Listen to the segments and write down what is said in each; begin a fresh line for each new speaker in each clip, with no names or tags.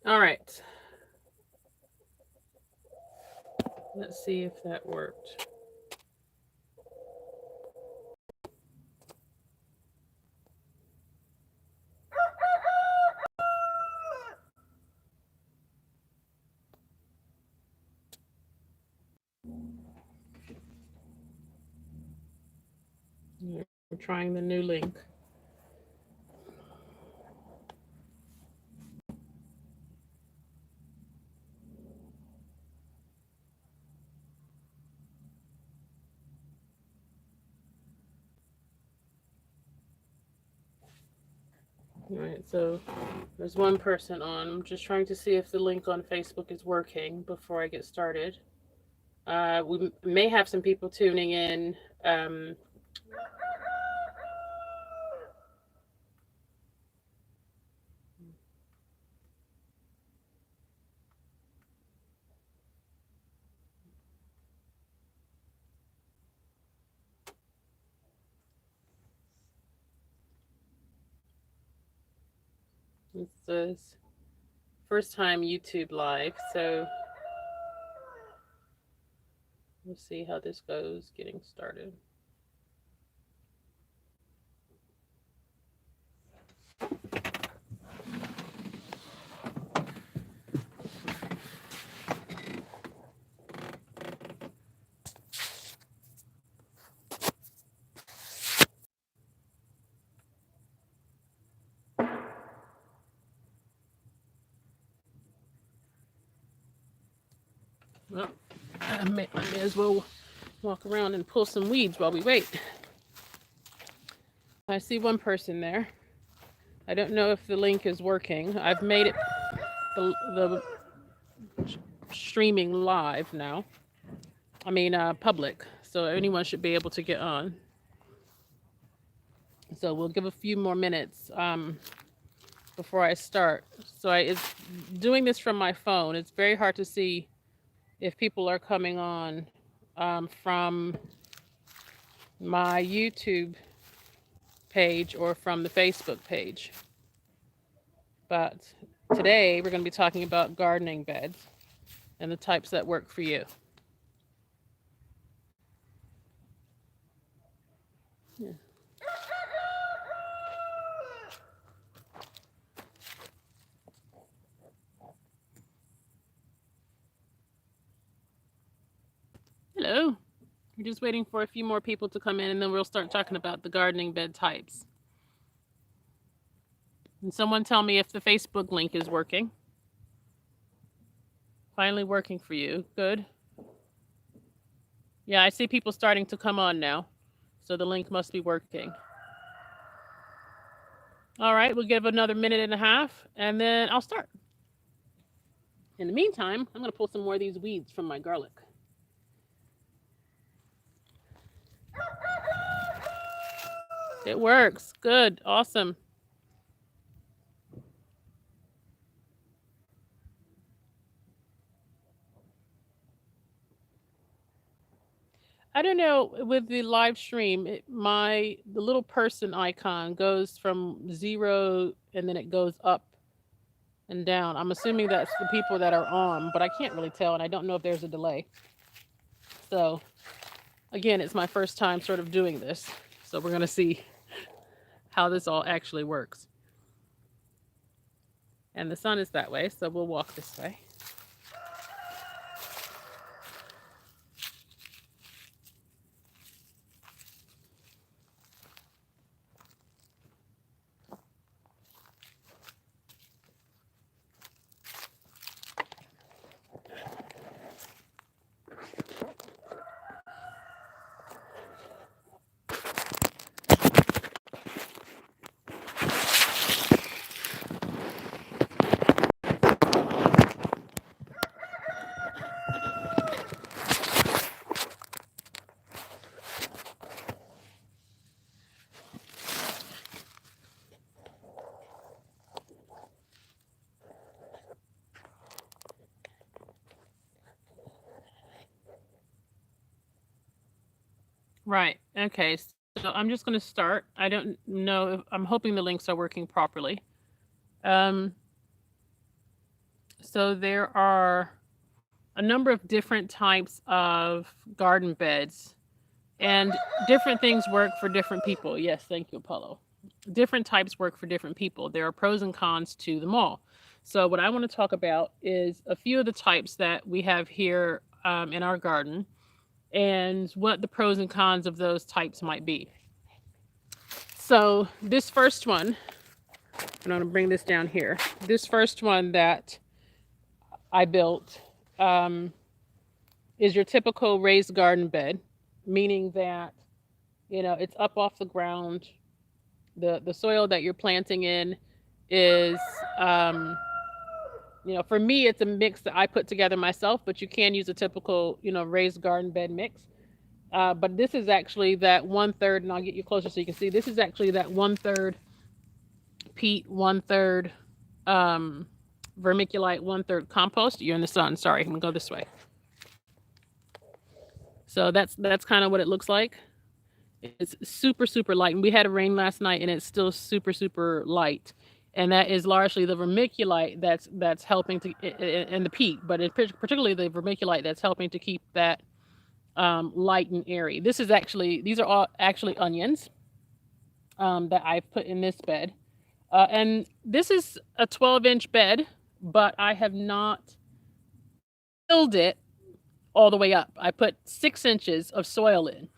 All right. Let's see if that worked. We're trying the new link. All right, so there's one person on. I'm just trying to see if the link on Facebook is working before I get started. We may have some people tuning in. Um, it's the first time YouTube live, so we'll see how this goes getting started. Well, I may as well walk around and pull some weeds while we wait. I see one person there. I don't know if the link is working. I've made it the streaming live now. I mean, public, so anyone should be able to get on. So we'll give a few more minutes before I start. So it's doing this from my phone. It's very hard to see if people are coming on from my YouTube page or from the Facebook page. But today we're going to be talking about gardening beds and the types that work for you. Yeah. Hello. We're just waiting for a few more people to come in and then we'll start talking about the gardening bed types. And someone tell me if the Facebook link is working. Finally working for you. Good. Yeah, I see people starting to come on now. So the link must be working. All right, we'll give another minute and a half and then I'll start. In the meantime, I'm going to pull some more of these weeds from my garlic. It works. Good. Awesome. I don't know with the live stream, the little person icon goes from 0 and then it goes up and down. I'm assuming that's the people that are on, but I can't really tell and I don't know if there's a delay. So, again, it's my first time sort of doing this. So, we're going to see how this all actually works. And the sun is that way, so we'll walk this way. Right. Okay. So I'm just going to start. I don't know if I'm hoping the links are working properly. Um, So there are a number of different types of garden beds, and different things work for different people. Yes, thank you, Apollo. Different types work for different people. There are pros and cons to them all. So, what I want to talk about is a few of the types that we have here in our garden and what the pros and cons of those types might be. So, this first one, I'm going to bring this down here. This first one that I built is your typical raised garden bed, meaning that it's up off the ground. The soil that you're planting in is for me it's a mix that I put together myself, but you can use a typical raised garden bed mix. But this is actually that 1/3, and I'll get you closer so you can see. This is actually that 1/3 peat, 1/3 vermiculite, 1/3 compost. You're in the sun. Sorry, I'm gonna go this way. So that's kind of what it looks like. It's super, super light. And we had a rain last night and it's still super, super light. And that is largely the vermiculite that's helping to, and the peat, but particularly the vermiculite that's helping to keep that light and airy. These are all actually onions that I've put in this bed. And this is a 12-inch bed, but I have not filled it all the way up. I put 6 inches of soil in.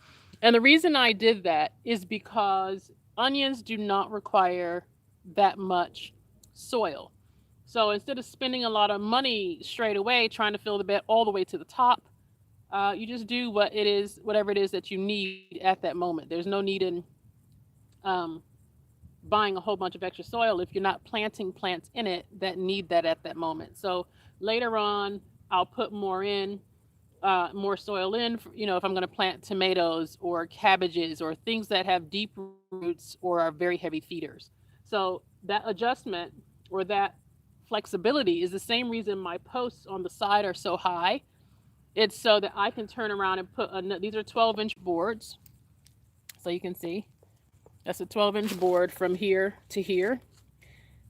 And the reason I did that is because onions do not require that much soil. So instead of spending a lot of money straight away trying to fill the bed all the way to the top, you just do whatever it is that you need at that moment. There's no need in buying a whole bunch of extra soil if you're not planting plants in it that need that at that moment. So later on, I'll put more soil in, if I'm going to plant tomatoes or cabbages or things that have deep roots or are very heavy feeders. So that adjustment or that flexibility is the same reason my posts on the side are so high. It's so that I can turn around and put, these are 12-inch boards. So you can see, that's a 12-inch board from here to here.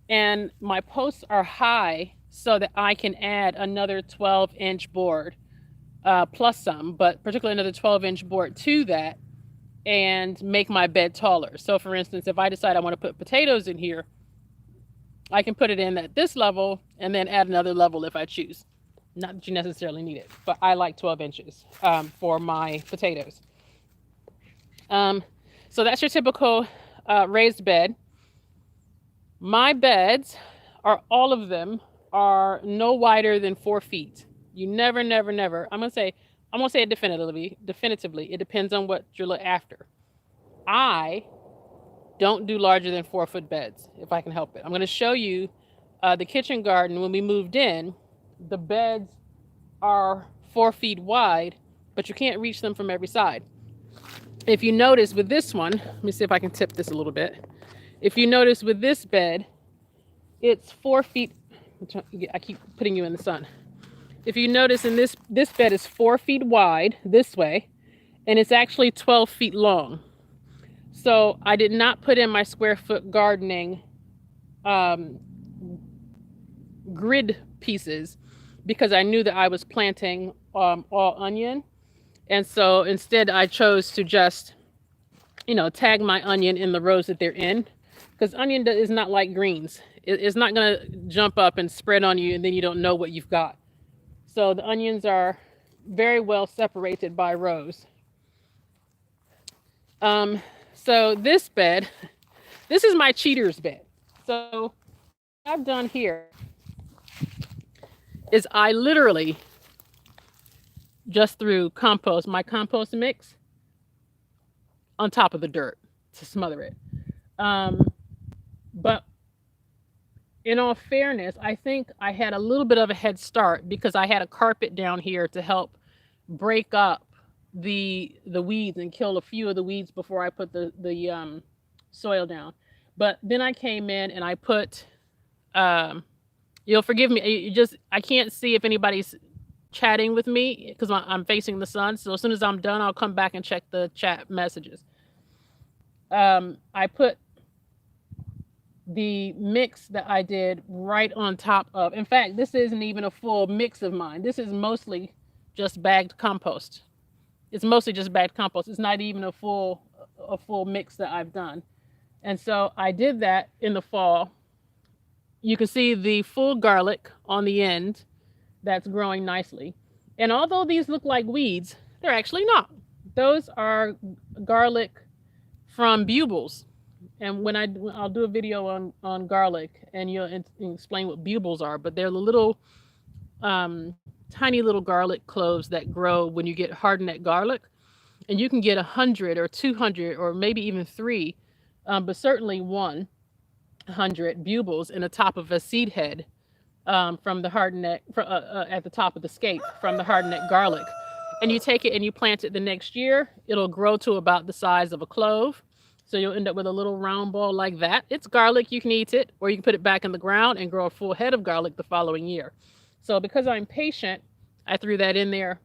And my posts are high so that I can add another 12-inch board. Plus some, but particularly another 12-inch board to that and make my bed taller. So for instance, if I decide I want to put potatoes in here, I can put it in at this level and then add another level if I choose. Not that you necessarily need it, but I like 12 inches for my potatoes. So that's your typical raised bed. My beds all of them are no wider than 4 feet. You never. I'm gonna say it definitively. It depends on what you're after. I don't do larger than 4-foot beds if I can help it. I'm gonna show you the kitchen garden. When we moved in, the beds are 4 feet wide, but you can't reach them from every side. If you notice with this one, let me see if I can tip this a little bit. If you notice with this bed, it's 4 feet. I keep putting you in the sun. If you notice in this bed is 4 feet wide this way, and it's actually 12 feet long. So I did not put in my square foot gardening grid pieces because I knew that I was planting all onion. And so instead I chose to just, tag my onion in the rows that they're in, because onion is not like greens. It's not going to jump up and spread on you and then you don't know what you've got. So the onions are very well separated by rows. So this bed, this is my cheaters bed. So what I've done here is I literally just threw my compost mix on top of the dirt to smother it. But in all fairness, I think I had a little bit of a head start because I had a carpet down here to help break up the weeds and kill a few of the weeds before I put the soil down. But then I came in and I put, you'll forgive me, I can't see if anybody's chatting with me because I'm facing the sun. So as soon as I'm done, I'll come back and check the chat messages. I put the mix that I did right on top of. In fact, this isn't even a full mix of mine. This is mostly just bagged compost. It's mostly just bagged compost. It's not even a full mix that I've done. And so I did that in the fall. You can see the full garlic on the end that's growing nicely. And although these look like weeds, they're actually not. Those are garlic from bulbs. And I'll do a video on garlic, and you'll explain what bulbs are. But they're the little tiny little garlic cloves that grow when you get hardened garlic, and you can get 100 or 200 or maybe even three, but certainly 100 bulbs in the top of a seed head, from the hardneck at the top of the scape from the hardneck garlic. And you take it and you plant it the next year. It'll grow to about the size of a clove. So you'll end up with a little round ball like that. It's garlic. You can eat it, or you can put it back in the ground and grow a full head of garlic the following year. So because I'm patient, I threw that in there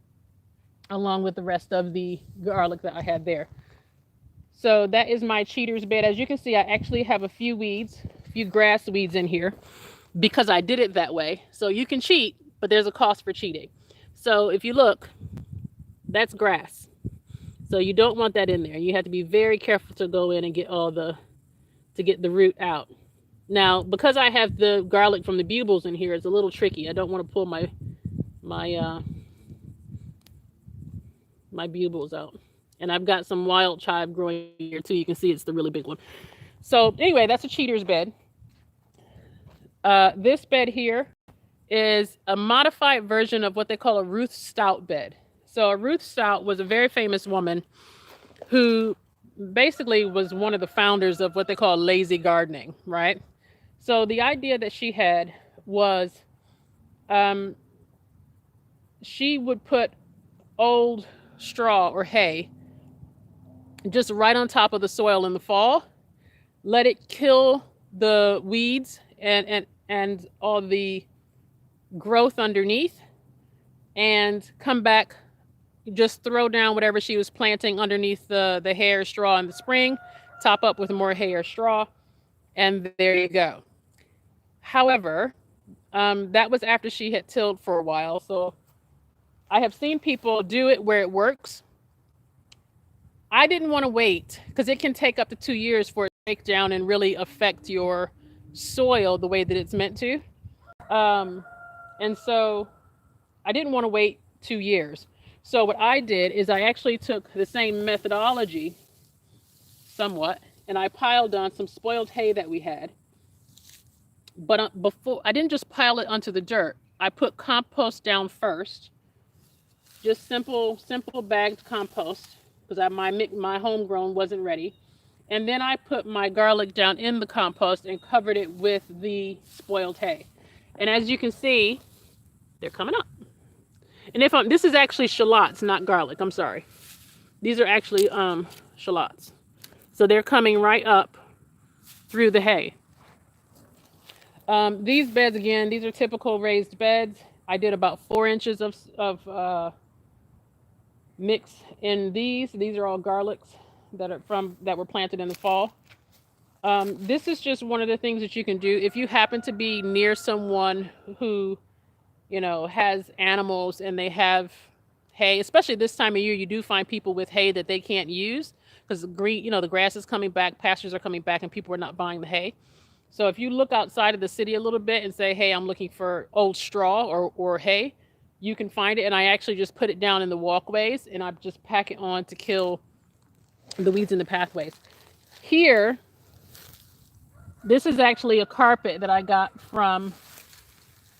along with the rest of the garlic that I had there. So that is my cheaters bed. As you can see, I actually have a few weeds, a few grass weeds in here because I did it that way. So you can cheat, but there's a cost for cheating. So if you look, that's grass. So you don't want that in there. You have to be very careful to go in and get the root out. Now, because I have the garlic from the bulbs in here, it's a little tricky. I don't want to pull my bulbs out. And I've got some wild chive growing here too. You can see it's the really big one. So anyway, that's a cheater's bed. This bed here is a modified version of what they call a Ruth Stout bed. So a Ruth Stout was a very famous woman who basically was one of the founders of what they call lazy gardening, right? So the idea that she had was she would put old straw or hay just right on top of the soil in the fall, let it kill the weeds and all the growth underneath, and come back, just throw down whatever she was planting underneath the hay or straw in the spring, top up with more hay or straw, and there you go. However, that was after she had tilled for a while. So I have seen people do it where it works. I didn't want to wait because it can take up to 2 years for it to break down and really affect your soil the way that it's meant to. And so I didn't want to wait 2 years. So what I did is I actually took the same methodology somewhat, and I piled on some spoiled hay that we had. But before, I didn't just pile it onto the dirt. I put compost down first, just simple bagged compost, because my homegrown wasn't ready. And then I put my garlic down in the compost and covered it with the spoiled hay. And as you can see, they're coming up. And this is actually shallots, not garlic. I'm sorry. These are actually shallots. So they're coming right up through the hay. These beds, again, these are typical raised beds. I did about 4 inches of mix in these. These are all garlics that were planted in the fall. This is just one of the things that you can do if you happen to be near someone who, has animals and they have hay. Especially this time of year, you do find people with hay that they can't use because the grass is coming back, pastures are coming back, and people are not buying the hay. So if you look outside of the city a little bit and say, hey, I'm looking for old straw or hay, you can find it. And I actually just put it down in the walkways, and I just pack it on to kill the weeds in the pathways. Here, this is actually a carpet that I got from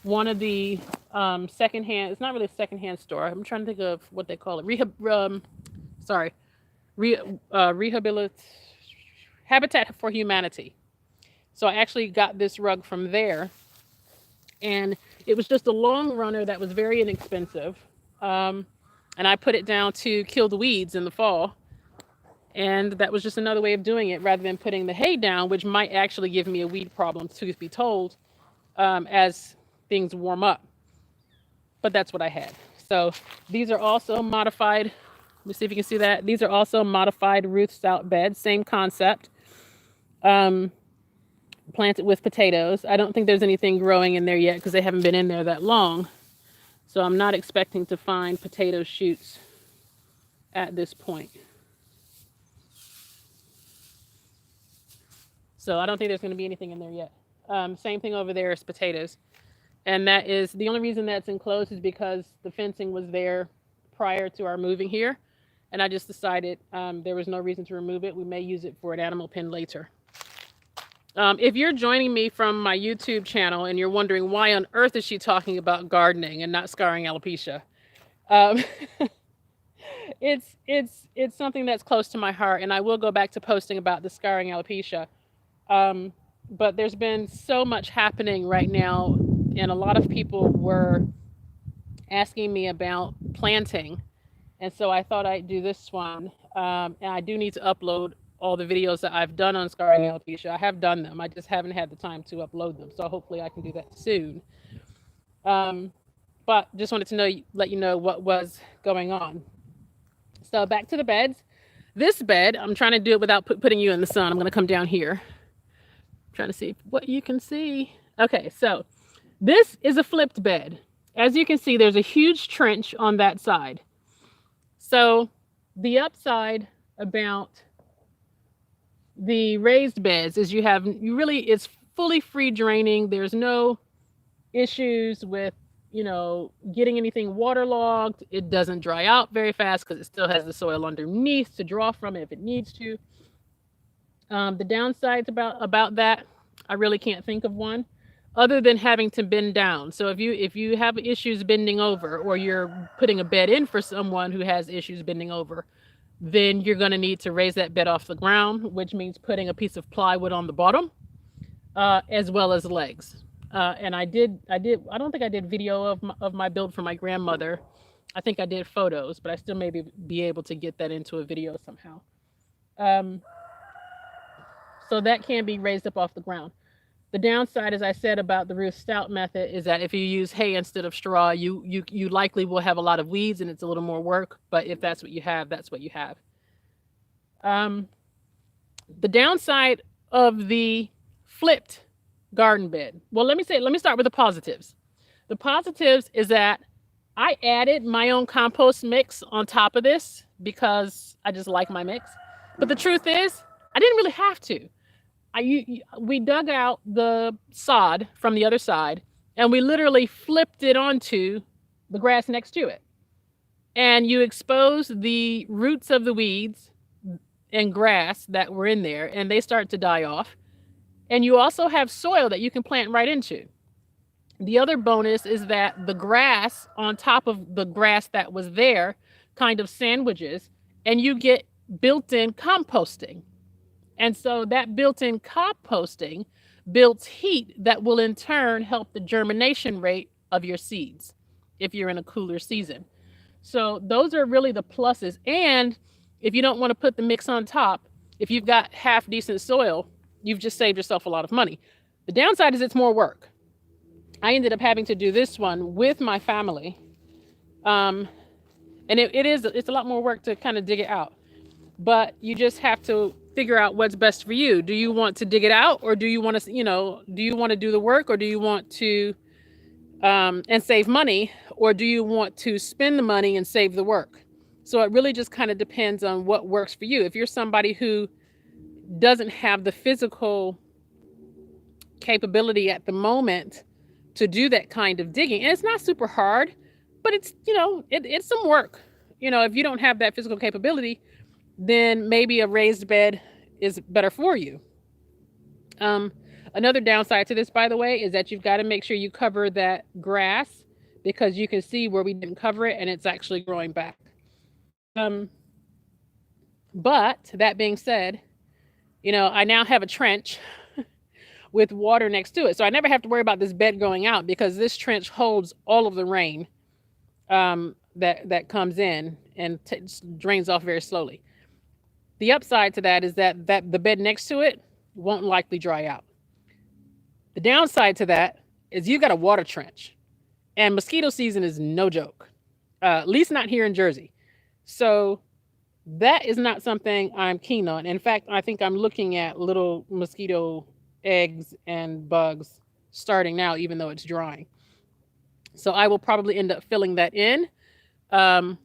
one of the secondhand. It's not really a secondhand store. I'm trying to think of what they call it. Habitat for Humanity. So I actually got this rug from there, and it was just a long runner that was very inexpensive. And I put it down to kill the weeds in the fall. And that was just another way of doing it rather than putting the hay down, which might actually give me a weed problem, truth be told, as things warm up. But that's what I had. So these are also modified. Let me see if you can see that. These are also modified Ruth Stout beds, same concept. planted with potatoes. I don't think there's anything growing in there yet because they haven't been in there that long. So I'm not expecting to find potato shoots at this point. So I don't think there's going to be anything in there yet. Same thing over there is potatoes. And that is the only reason that's enclosed is because the fencing was there prior to our moving here. And I just decided there was no reason to remove it. We may use it for an animal pen later. If you're joining me from my YouTube channel and you're wondering why on earth is she talking about gardening and not scarring alopecia, um, it's something that's close to my heart, and I will go back to posting about the scarring alopecia. But there's been so much happening right now, and a lot of people were asking me about planting, and so I thought I'd do this one. And I do need to upload all the videos that I've done on scarring alopecia. I have done them. I just haven't had the time to upload them. So hopefully I can do that soon. But just wanted to let you know what was going on. So back to the beds. This bed, I'm trying to do it without putting you in the sun. I'm going to come down here. I'm trying to see what you can see. Okay, so this is a flipped bed. As you can see, there's a huge trench on that side. So the upside about the raised beds is it's fully free draining. There's no issues with, getting anything waterlogged. It doesn't dry out very fast because it still has the soil underneath to draw from it if it needs to. The downsides about that, I really can't think of one other than having to bend down. So if you have issues bending over, or you're putting a bed in for someone who has issues bending over, then you're going to need to raise that bed off the ground, which means putting a piece of plywood on the bottom, as well as legs. And I don't think I did video of my build for my grandmother. I think I did photos, but I still maybe be able to get that into a video somehow. So that can be raised up off the ground. The downside, as I said about the Ruth Stout method, is that if you use hay instead of straw, you likely will have a lot of weeds and it's a little more work. But if that's what you have, that's what you have. The downside of the flipped garden bed. Well, let me start with the positives. The positives is that I added my own compost mix on top of this because I just like my mix. But the truth is, I didn't really have to. We dug out the sod from the other side and we literally flipped it onto the grass next to it. And you expose the roots of the weeds and grass that were in there, and they start to die off. And you also have soil that you can plant right into. The other bonus is that the grass on top of the grass that was there kind of sandwiches, and you get built-in composting. And so that built-in composting builds heat that will in turn help the germination rate of your seeds if you're in a cooler season. So those are really the pluses. And if you don't want to put the mix on top, if you've got half decent soil, you've just saved yourself a lot of money. The downside is it's more work. I ended up having to do this one with my family. And it's a lot more work to kind of dig it out. But you just have to figure out what's best for you. Do you want to dig it out, or do you want to, do you want to do the work, or do you want to and save money, or do you want to spend the money and save the work? So it really just kind of depends on what works for you. If you're somebody who doesn't have the physical capability at the moment to do that kind of digging, and it's not super hard, but it's, it's some work. If you don't have that physical capability, then maybe a raised bed is better for you. Another downside to this, by the way, is that you've got to make sure you cover that grass, because you can see where we didn't cover it and it's actually growing back. But that being said, I now have a trench with water next to it. So I never have to worry about this bed going out, because this trench holds all of the rain that comes in and drains off very slowly. The upside to that is that the bed next to it won't likely dry out. The downside to that is you've got a water trench, and mosquito season is no joke, at least not here in Jersey. So that is not something I'm keen on. In fact, I think I'm looking at little mosquito eggs and bugs starting now, even though it's drying. So I will probably end up filling that in. Um,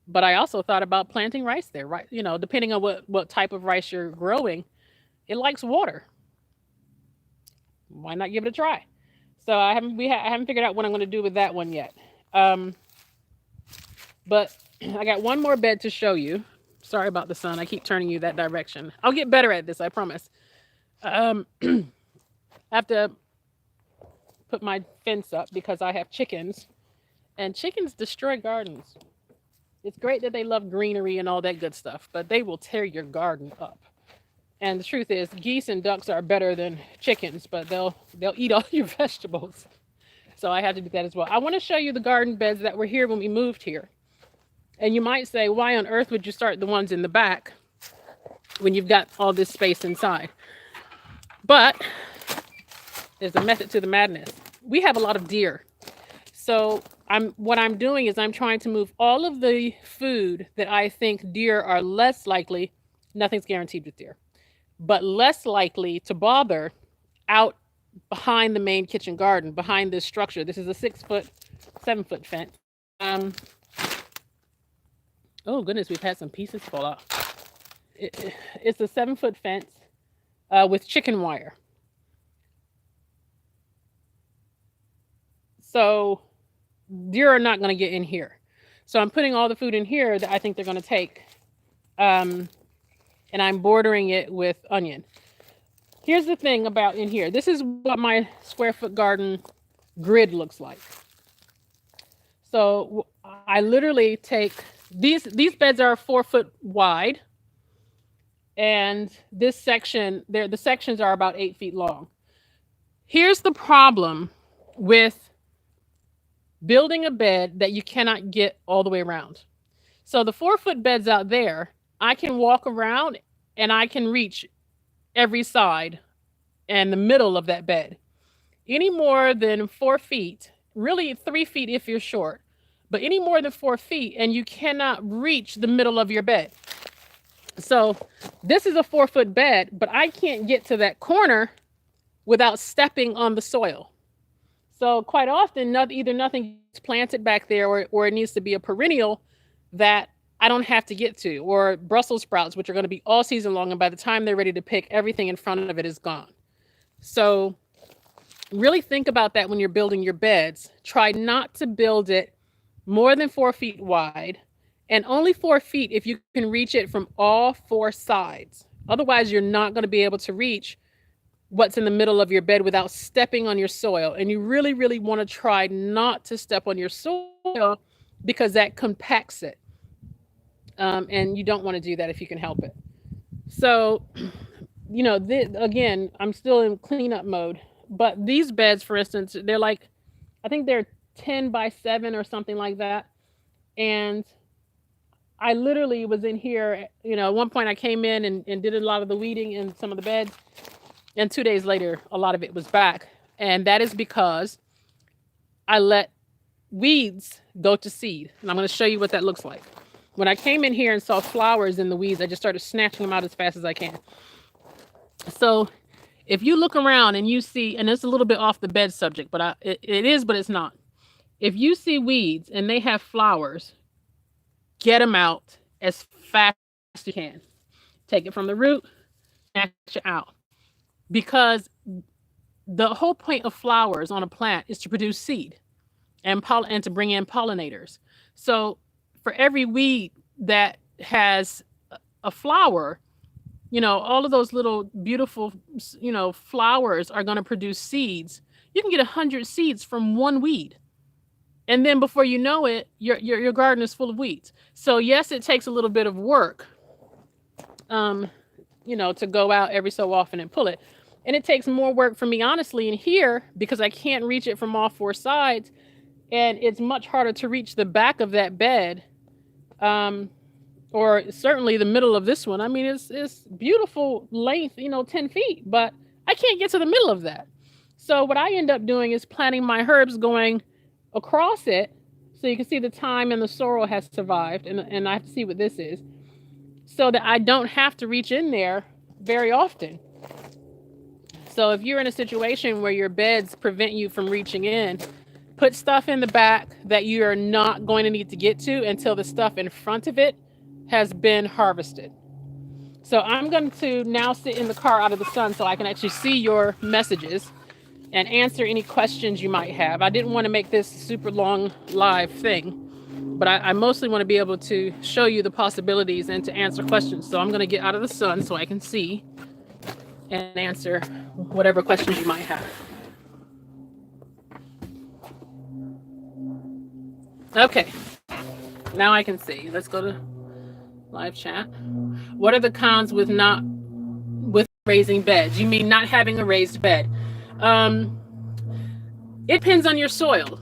but I also thought about planting rice there, right? You know, depending on what type of rice you're growing, it likes water. Why not give it a try? So I haven't figured out what I'm going to do with that one yet. Um, but I got one more bed to show you. Sorry about the sun. I keep turning you that direction. I'll get better at this, I promise. I have to put my fence up because I have chickens, and chickens destroy gardens. It's great that they love greenery and all that good stuff, but they will tear your garden up. And the truth is, geese and ducks are better than chickens, but they'll eat all your vegetables. So I had to do that as well. I want to show you the garden beds that were here when we moved here. And you might say, why on earth would you start the ones in the back when you've got all this space inside? But there's a method to the madness. We have a lot of deer. So what I'm doing is I'm trying to move all of the food that I think deer are less likely, nothing's guaranteed with deer, but less likely to bother out behind the main kitchen garden, behind this structure. This is a 6 foot, 7 foot fence. Oh goodness, we've had some pieces fall off. It's a 7 foot fence with chicken wire. So deer are not going to get in here. So I'm putting all the food in here that I think they're going to take. And I'm bordering it with onion. Here's the thing about in here. This is what my square foot garden grid looks like. So I literally take these beds are 4 foot wide, and this section there, the sections are about 8 feet long. Here's the problem with building a bed that you cannot get all the way around. So the 4 foot beds out there, I can walk around and I can reach every side and the middle of that bed. Any more than 4 feet, really 3 feet if you're short, but any more than 4 feet and you cannot reach the middle of your bed. So this is a 4 foot bed, but I can't get to that corner without stepping on the soil. So quite often, either nothing gets planted back there, or it needs to be a perennial that I don't have to get to, or Brussels sprouts, which are going to be all season long, and by the time they're ready to pick, everything in front of it is gone. So really think about that when you're building your beds. Try not to build it more than 4 feet wide, and only 4 feet if you can reach it from all 4 sides. Otherwise, you're not going to be able to reach what's in the middle of your bed without stepping on your soil. And you really, really want to try not to step on your soil because that compacts it. And you don't want to do that if you can help it. So, you know, again, I'm still in cleanup mode. But these beds, for instance, they're like, I think they're 10 by 7 or something like that. And I literally was in here, you know, at one point I came in and did a lot of the weeding in some of the beds. And 2 days later, a lot of it was back. And that is because I let weeds go to seed. And I'm going to show you what that looks like. When I came in here and saw flowers in the weeds, I just started snatching them out as fast as I can. So if you look around and you see, and it's a little bit off the bed subject, but it is, but it's not. If you see weeds and they have flowers, get them out as fast as you can. Take it from the root, snatch it out. Because the whole point of flowers on a plant is to produce seed and to bring in pollinators. So for every weed that has a flower, you know, all of those little beautiful, you know, flowers are going to produce seeds. You can get 100 seeds from one weed. And then before you know it, your garden is full of weeds. So yes, it takes a little bit of work, you know, to go out every so often and pull it. And it takes more work for me, honestly, in here because I can't reach it from all 4 sides. And it's much harder to reach the back of that bed, or certainly the middle of this one. I mean, it's beautiful length, you know, 10 feet, but I can't get to the middle of that. So what I end up doing is planting my herbs going across it. So you can see the thyme and the sorrel has survived. And I have to see what this is, so that I don't have to reach in there very often. So if you're in a situation where your beds prevent you from reaching in, put stuff in the back that you are not going to need to get to until the stuff in front of it has been harvested. So I'm going to now sit in the car out of the sun so I can actually see your messages and answer any questions you might have. I didn't want to make this super long live thing, but I mostly want to be able to show you the possibilities and to answer questions. So I'm going to get out of the sun so I can see and answer whatever questions you might have. Okay, now I can see. Let's go to live chat. What are the cons with raising beds? You mean not having a raised bed? It depends on your soil.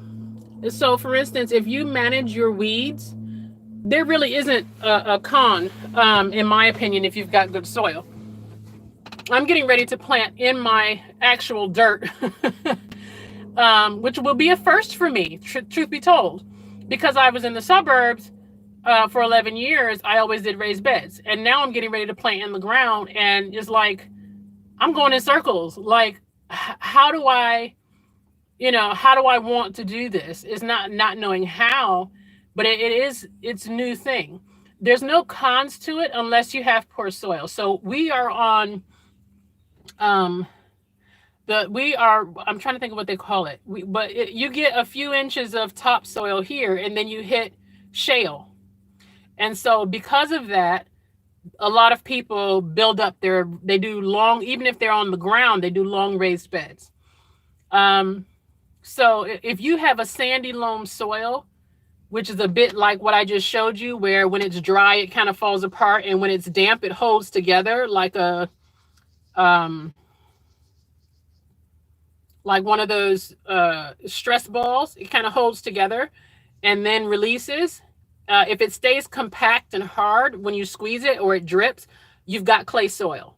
So for instance, if you manage your weeds, there really isn't a con, in my opinion, if you've got good soil. I'm getting ready to plant in my actual dirt, which will be a first for me, truth be told, because I was in the suburbs for 11 years. I always did raised beds, and now I'm getting ready to plant in the ground, and it's like I'm going in circles. Like, how do I want to do this? It's not knowing how, but it's a new thing. There's no cons to it unless you have poor soil. So we are on I'm trying to think of what they call it. You get a few inches of topsoil here, and then you hit shale. And so because of that, a lot of people build up they do long, even if they're on the ground, they do long raised beds. So if you have a sandy loam soil, which is a bit like what I just showed you, where when it's dry, it kind of falls apart, and when it's damp, it holds together like like one of those stress balls. It kind of holds together and then releases. If it stays compact and hard when you squeeze it or it drips, you've got clay soil.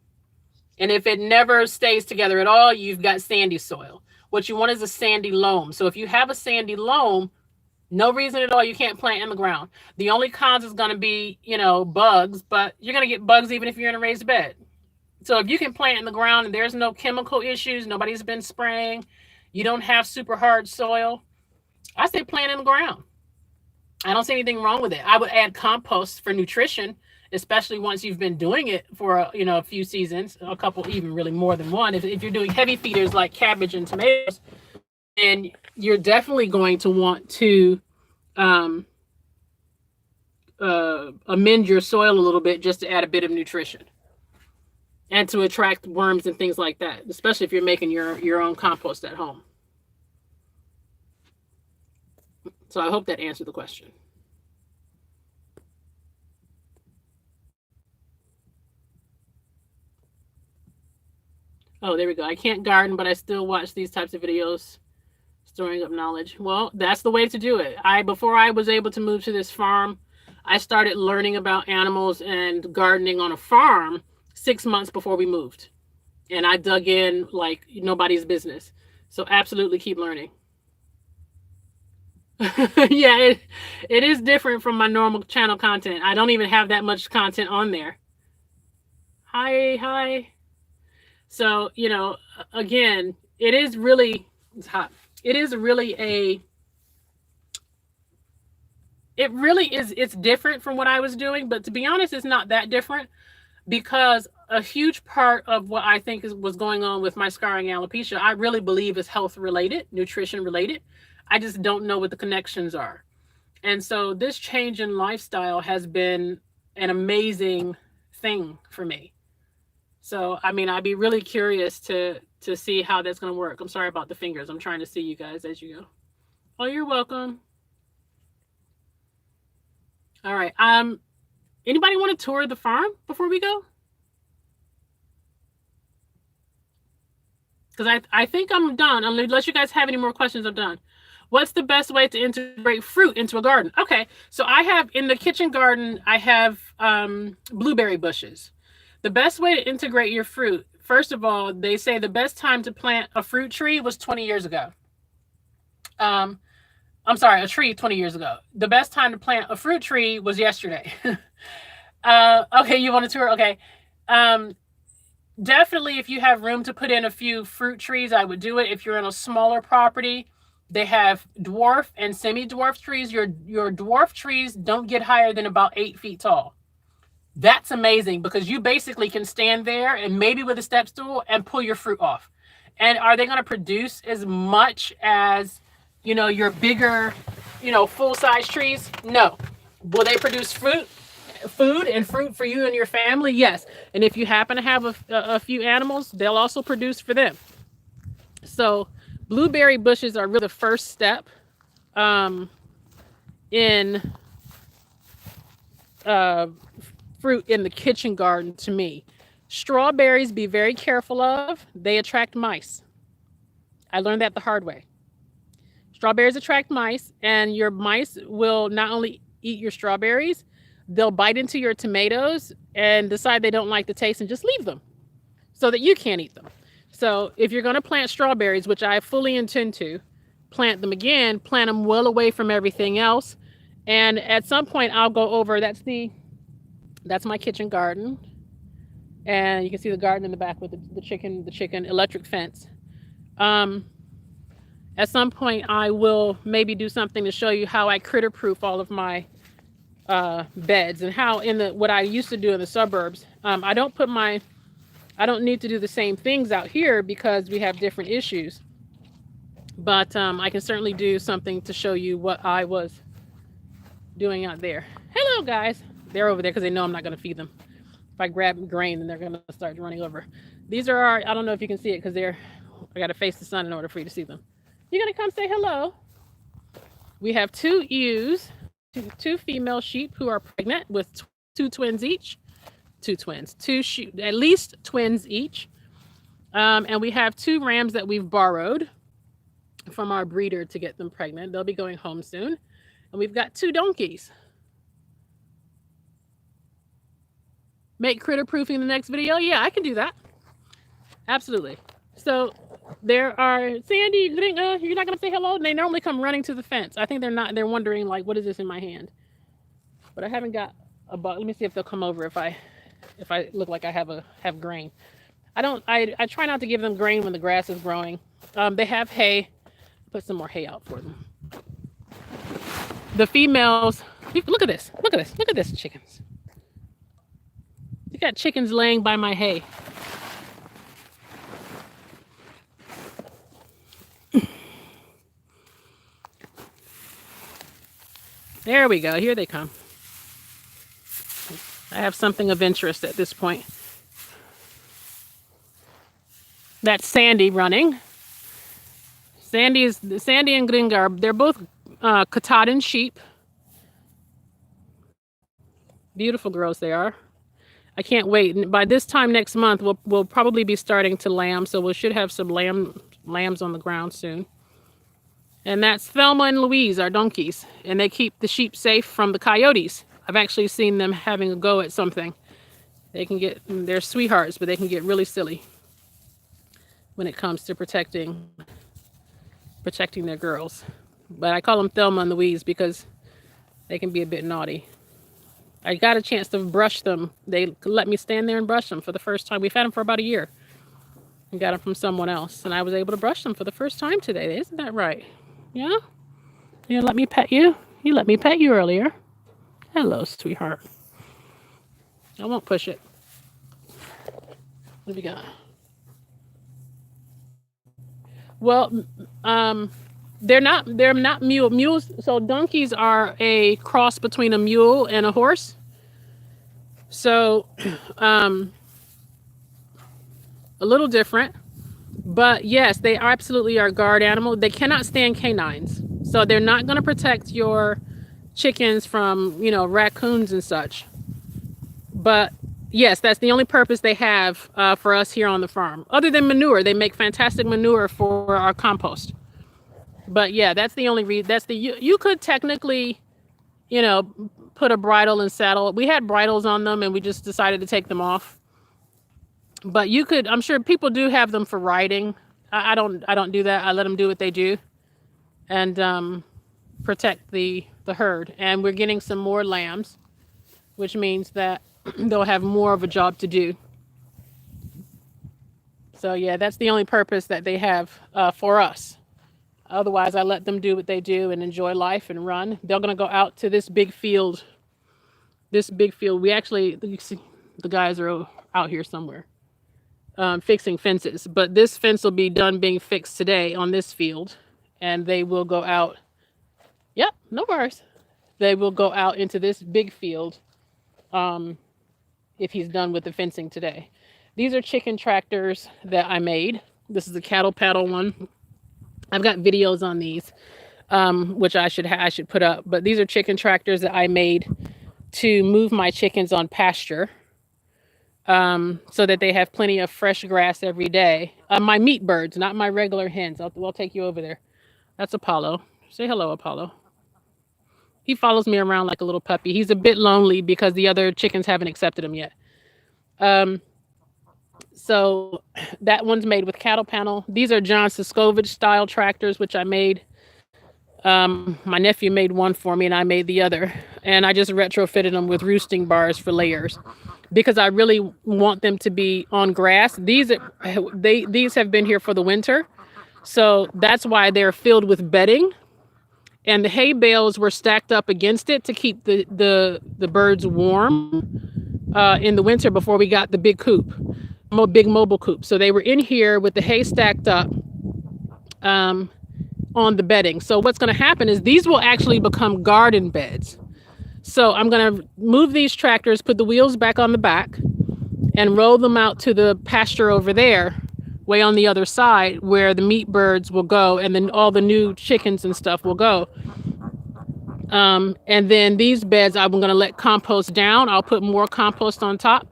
And if it never stays together at all, you've got sandy soil. What you want is a sandy loam. So if you have a sandy loam, no reason at all you can't plant in the ground. The only cons is going to be, bugs, but you're going to get bugs even if you're in a raised bed. So if you can plant in the ground and there's no chemical issues, nobody's been spraying, you don't have super hard soil, I say plant in the ground. I don't see anything wrong with it. I would add compost for nutrition, especially once you've been doing it for a few seasons, a couple, even really more than one. If you're doing heavy feeders like cabbage and tomatoes, and you're definitely going to want to amend your soil a little bit just to add a bit of nutrition and to attract worms and things like that, especially if you're making your own compost at home. So I hope that answered the question. Oh, there we go. I can't garden, but I still watch these types of videos, storing up knowledge. Well, that's the way to do it. Before I was able to move to this farm, I started learning about animals and gardening on a farm 6 months before we moved. And I dug in like nobody's business. So absolutely keep learning. Yeah, it is different from my normal channel content. I don't even have that much content on there. Hi. So, again, it's hot. It's different from what I was doing, but to be honest, it's not that different, because a huge part of what I think was going on with my scarring alopecia, I really believe is health related, nutrition related. I just don't know what the connections are. And so this change in lifestyle has been an amazing thing for me. So, I'd be really curious to see how that's going to work. I'm sorry about the fingers. I'm trying to see you guys as you go. Oh, you're welcome. All right. Anybody want to tour the farm before we go? Because I think I'm done. Unless you guys have any more questions, I'm done. What's the best way to integrate fruit into a garden? Okay, so I have in the kitchen garden, I have blueberry bushes. The best way to integrate your fruit, first of all, they say the best time to plant a fruit tree was 20 years ago. I'm sorry, a tree 20 years ago. The best time to plant a fruit tree was yesterday. Okay, you want a tour? Okay. definitely, if you have room to put in a few fruit trees, I would do it. If you're in a smaller property, they have dwarf and semi-dwarf trees. Your dwarf trees don't get higher than about 8 feet tall. That's amazing because you basically can stand there and maybe with a step stool and pull your fruit off. And are they going to produce as much as, your bigger, full size trees? No. Will they produce food and fruit for you and your family? Yes. And if you happen to have a few animals, they'll also produce for them. So blueberry bushes are really the first step in fruit in the kitchen garden to me. Strawberries, be very careful of. They attract mice. I learned that the hard way. Strawberries attract mice, and your mice will not only eat your strawberries, they'll bite into your tomatoes and decide they don't like the taste and just leave them so that you can't eat them. So if you're going to plant strawberries, which I fully intend to, plant them again, plant them well away from everything else. And at some point I'll go over, that's my kitchen garden. And you can see the garden in the back with the chicken electric fence. At some point I will maybe do something to show you how I critter proof all of my beds, and how what I used to do in the suburbs. I don't need to do the same things out here because we have different issues. But I can certainly do something to show you what I was doing out there. Hello, guys. They're over there because they know I'm not going to feed them. If I grab grain, then they're going to start running over. These are I don't know if you can see it because I got to face the sun in order for you to see them. You're going to come say hello. We have 2 ewes, 2 female sheep who are pregnant with 2 twins each. 2 twins, at least twins each. And we have 2 rams that we've borrowed from our breeder to get them pregnant. They'll be going home soon. And we've got 2 donkeys. Make critter proofing the next video? Yeah, I can do that. Absolutely. So there are Sandy, you're not going to say hello? They normally come running to the fence. I think they're wondering like, what is this in my hand? But I haven't got a bug. Let me see if they'll come over if I look like I have grain. I try not to give them grain when the grass is growing. They have hay. Put some more hay out for them. The females, look at this chickens. You got chickens laying by my hay. There we go. Here they come. I have something of interest at this point. That's Sandy running. Sandy and Gringar, they're both Katahdin sheep. Beautiful girls they are. I can't wait. By this time next month, we'll probably be starting to lamb, so we should have some lambs on the ground soon. And that's Thelma and Louise, our donkeys, and they keep the sheep safe from the coyotes. I've actually seen them having a go at something. They're sweethearts, but they can get really silly when it comes to protecting their girls. But I call them Thelma and Louise because they can be a bit naughty. I got a chance to brush them. They let me stand there and brush them for the first time. We've had them for about a year. I got them from someone else, and I was able to brush them for the first time today. Isn't that right? Yeah? You let me pet you? You let me pet you earlier. Hello, sweetheart. I won't push it. What do we got? Well, they're not mules. So donkeys are a cross between a mule and a horse. So, a little different, but yes, they absolutely are guard animal. They cannot stand canines. So they're not going to protect your chickens from, raccoons and such. But yes, that's the only purpose they have for us here on the farm. Other than manure, they make fantastic manure for our compost. But yeah, that's the only reason. You could technically, put a bridle and saddle. We had bridles on them and we just decided to take them off. But you could, I'm sure people do have them for riding. I don't do that. I let them do what they do and protect the herd. And we're getting some more lambs, which means that they'll have more of a job to do. So yeah, that's the only purpose that they have for us. Otherwise, I let them do what they do and enjoy life and run. They're gonna go out to this big field. This big field. We actually, you see, the guys are out here somewhere fixing fences. But this fence will be done being fixed today on this field, and they will go out. Yep, no worries. They will go out into this big field if he's done with the fencing today. These are chicken tractors that I made. This is a cattle paddle one. I've got videos on these, which I should put up. But these are chicken tractors that I made to move my chickens on pasture, so that they have plenty of fresh grass every day. My meat birds, not my regular hens. I'll take you over there. That's Apollo. Say hello, Apollo. He follows me around like a little puppy. He's a bit lonely because the other chickens haven't accepted him yet. So that one's made with cattle panel. These are John Siskovich style tractors, which I made. My nephew made one for me and I made the other. And I just retrofitted them with roosting bars for layers because I really want them to be on grass. These have been here for the winter. So that's why they're filled with bedding. And the hay bales were stacked up against it to keep the birds warm in the winter before we got the big coop, big mobile coop. So they were in here with the hay stacked up on the bedding. So what's going to happen is these will actually become garden beds. So I'm going to move these tractors, put the wheels back on the back, and roll them out to the pasture over there, way on the other side where the meat birds will go, and then all the new chickens and stuff will go. And then these beds I'm going to let compost down. I'll put more compost on top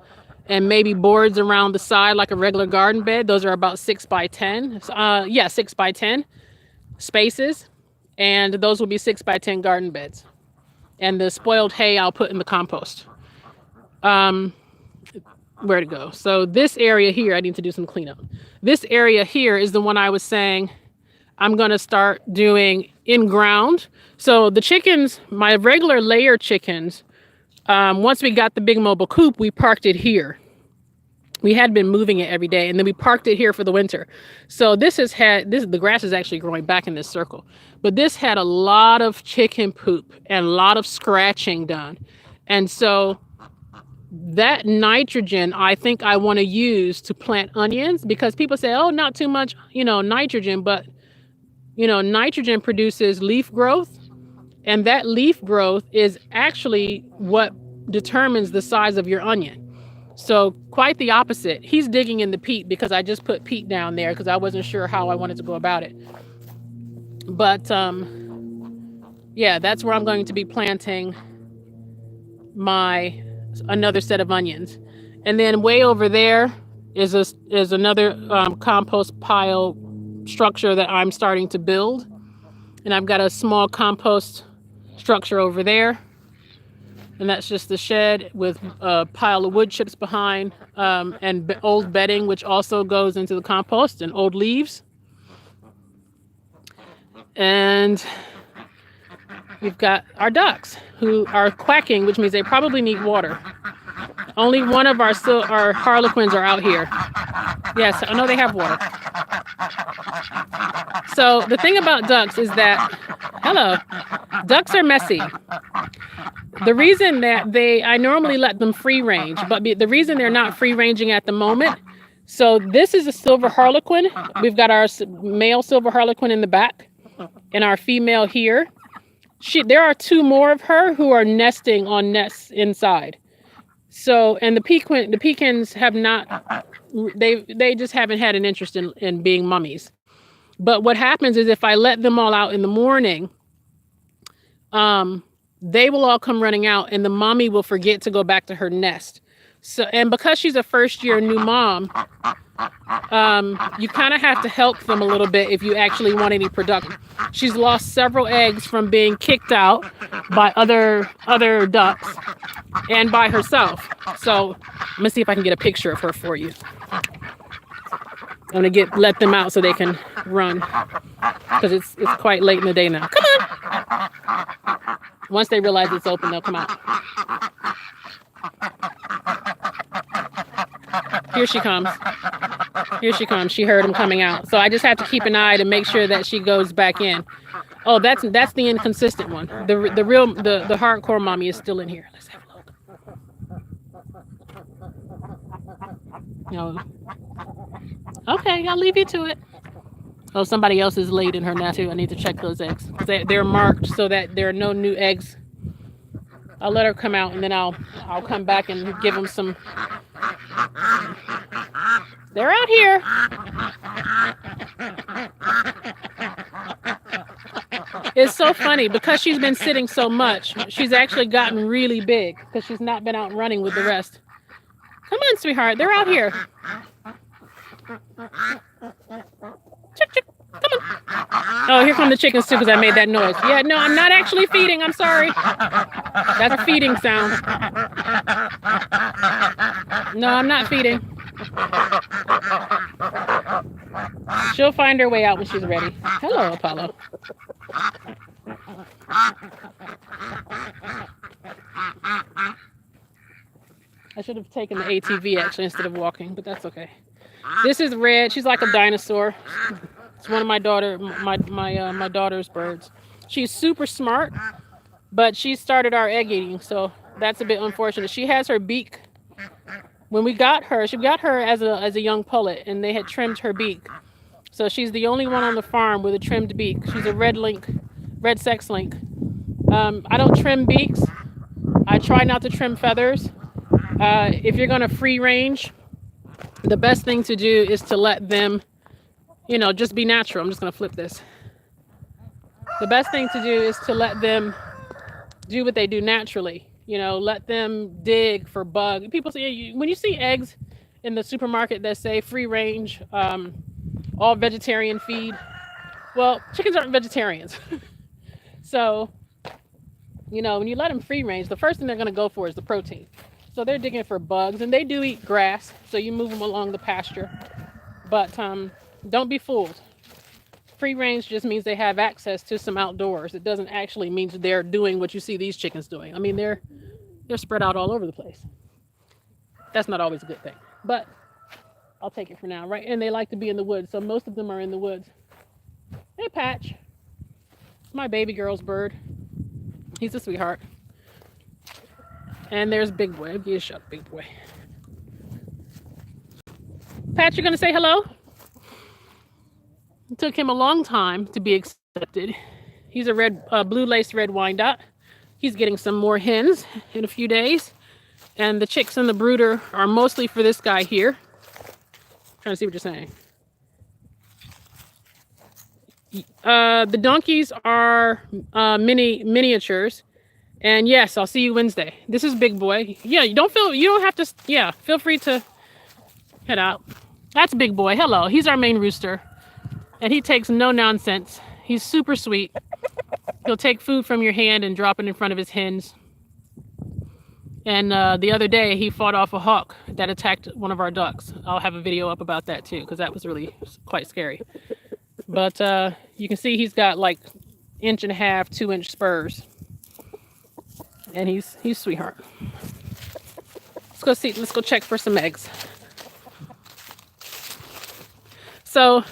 and maybe boards around the side like a regular garden bed. Those are about 6 by 10. 6 by 10 spaces. And those will be 6 by 10 garden beds. And the spoiled hay I'll put in the compost. Where to go? So this area here, I need to do some cleanup. This area here is the one I was saying I'm going to start doing in ground. So the chickens, my regular layer chickens, once we got the big mobile coop, we parked it here. We had been moving it every day, and then we parked it here for the winter. So the grass is actually growing back in this circle, but this had a lot of chicken poop and a lot of scratching done. And so that nitrogen, I think I want to use to plant onions, because people say, oh, not too much, nitrogen, but nitrogen produces leaf growth, and that leaf growth is actually what determines the size of your onion. So quite the opposite. He's digging in the peat because I just put peat down there because I wasn't sure how I wanted to go about it. But that's where I'm going to be planting another set of onions. And then way over there is another compost pile structure that I'm starting to build. And I've got a small compost structure over there. And that's just the shed with a pile of wood chips behind, and old bedding, which also goes into the compost, and old leaves. And we've got our ducks who are quacking, which means they probably need water. Only one of our harlequins are out here. Yes, I know they have water. So the thing about ducks is that, ducks are messy. The reason that I normally let them free range, but the reason they're not free ranging at the moment, so this is a silver harlequin. We've got our male silver harlequin in the back and our female here. There are 2 more of her who are nesting on nests inside. So, and the pecans have not, they just haven't had an interest in being mummies. But what happens is if I let them all out in the morning, they will all come running out and the mommy will forget to go back to her nest. So, and because she's a first-year new mom, you kind of have to help them a little bit if you actually want any production. She's lost several eggs from being kicked out by other ducks and by herself. So let me see if I can get a picture of her for you. I'm gonna let them out so they can run because it's quite late in the day now. Come on. Once they realize it's open, they'll come out. Here she comes. Here she comes. She heard him coming out. So I just have to keep an eye to make sure that she goes back in. Oh, that's the inconsistent one. The hardcore mommy is still in here. Let's have a look. No. Okay, I'll leave you to it. Oh, somebody else is laid in her nest too. I need to check those eggs. They're marked so that there are no new eggs. I'll let her come out and then I'll come back and give them some. They're out here. It's so funny because she's been sitting so much. She's actually gotten really big because she's not been out running with the rest. Come on, sweetheart. They're out here. Chick, chick. Come on. Oh, here come the chickens too because I made that noise. Yeah, no, I'm not actually feeding. I'm sorry. That's a feeding sound. No, I'm not feeding. She'll find her way out when she's ready. Hello, Apollo. I should have taken the ATV actually instead of walking, but that's okay. This is Red. She's like a dinosaur. It's one of my daughter's birds. She's super smart, but she started our egg eating, so that's a bit unfortunate. She has her beak. When we got her, she got her as a young pullet, and they had trimmed her beak. So she's the only one on the farm with a trimmed beak. She's a red sex link. I don't trim beaks. I try not to trim feathers. If you're going to free range, the best thing to do is to let them, just be natural. I'm just going to flip this. The best thing to do is to let them do what they do naturally. Let them dig for bugs. People say, when you see eggs in the supermarket that say free range, all vegetarian feed, well, chickens aren't vegetarians. So, when you let them free range, the first thing they're going to go for is the protein. So they're digging for bugs, and they do eat grass, so you move them along the pasture. But don't be fooled. Free range just means they have access to some outdoors. It doesn't actually mean they're doing what you see these chickens doing. I mean, they're spread out all over the place. That's not always a good thing, but I'll take it for now, right? And they like to be in the woods, so most of them are in the woods. Hey, Patch. It's my baby girl's bird. He's a sweetheart. And there's Big Boy. Give you a shot, Big Boy. Pat, you're going to say hello? It took him a long time to be accepted. He's a blue-laced red Wyandotte. He's getting some more hens in a few days. And the chicks and the brooder are mostly for this guy here. Trying to see what you're saying. The donkeys are miniatures. And yes, I'll see you Wednesday. This is Big Boy. Yeah, you don't have to, yeah, feel free to head out. That's Big Boy. Hello. He's our main rooster. And he takes no nonsense. He's super sweet. He'll take food from your hand and drop it in front of his hens. And the other day, he fought off a hawk that attacked one of our ducks. I'll have a video up about that too, because that was really quite scary. But you can see he's got like 1.5 inch, 2 inch spurs. And he's sweetheart. Let's go check for some eggs. So,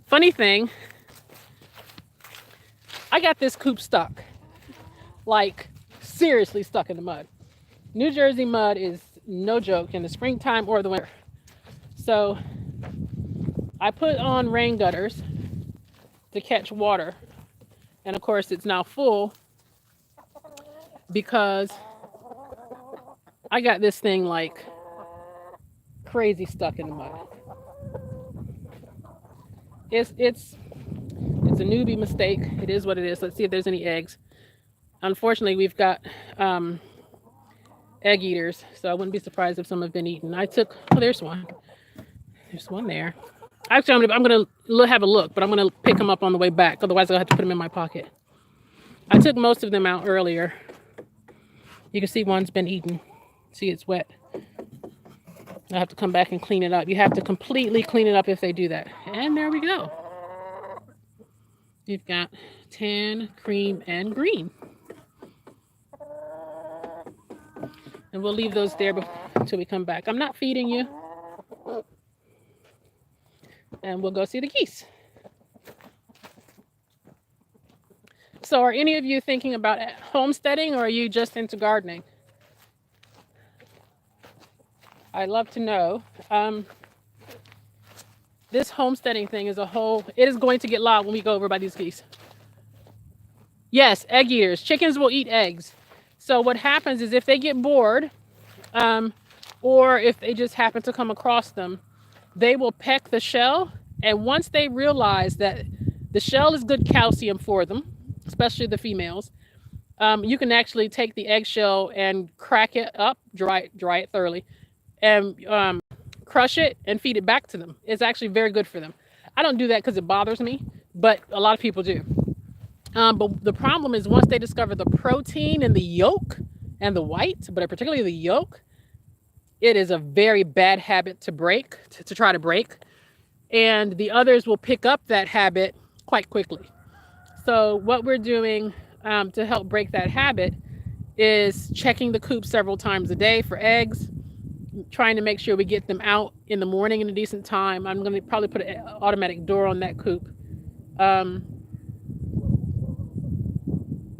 funny thing, I got this coop stuck. Like, seriously stuck in the mud. New Jersey mud is no joke in the springtime or the winter. So, I put on rain gutters to catch water. And of course, it's now full because I got this thing like crazy stuck in the mud. It's a newbie mistake. It is what it is. Let's see if there's any eggs. Unfortunately, we've got egg eaters, so I wouldn't be surprised if some have been eaten. There's one. There's one there. Actually, I'm gonna have a look, but I'm gonna pick them up on the way back. Otherwise, I'll have to put them in my pocket. I took most of them out earlier. You can see one's been eaten. See, it's wet. I have to come back and clean it up. You have to completely clean it up if they do that. And there we go. You've got tan, cream, and green. And we'll leave those there until we come back. I'm not feeding you. and we'll go see the geese. So are any of you thinking about homesteading, or are you just into gardening? I'd love to know. This homesteading thing is it is going to get loud when we go over by these geese. Yes, egg eaters. Chickens will eat eggs. So what happens is if they get bored, or if they just happen to come across them, they will peck the shell. And once they realize that the shell is good calcium for them, especially the females, you can actually take the eggshell and crack it up, dry it thoroughly, and crush it and feed it back to them. It's actually very good for them. I don't do that because it bothers me, but a lot of people do. But the problem is once they discover the protein in the yolk and the white, but particularly the yolk, it is a very bad habit to break, to try to break. And the others will pick up that habit quite quickly. So what we're doing to help break that habit is checking the coop several times a day for eggs, trying to make sure we get them out in the morning in a decent time. I'm going to probably put an automatic door on that coop.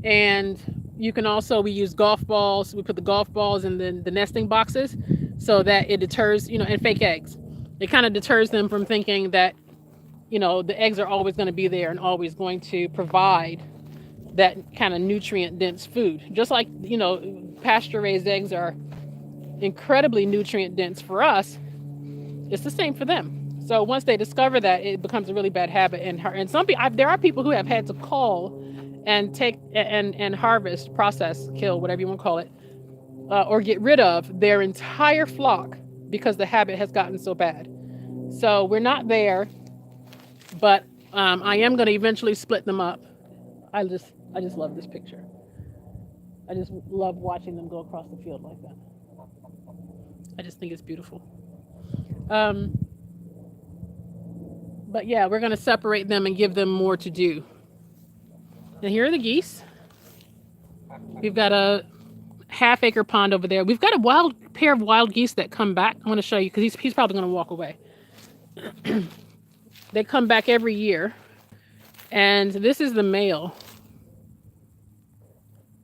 And you can also, we use golf balls. We put the golf balls in the nesting boxes so that it deters, and fake eggs. It kind of deters them from thinking that, the eggs are always going to be there and always going to provide that kind of nutrient dense food. Just like, pasture raised eggs are incredibly nutrient dense for us, it's the same for them. So once they discover that, it becomes a really bad habit. And some people, there are people who have had to call and take and harvest, process, kill, whatever you want to call it, or get rid of their entire flock because the habit has gotten so bad. So we're not there, but I am going to eventually split them up. I just love this picture. I just love watching them go across the field like that. I just think it's beautiful. But yeah, we're going to separate them and give them more to do. And here are the geese. We've got a half-acre pond over there. We've got a pair of wild geese that come back. I want to show you because he's probably going to walk away. They come back every year. And this is the male.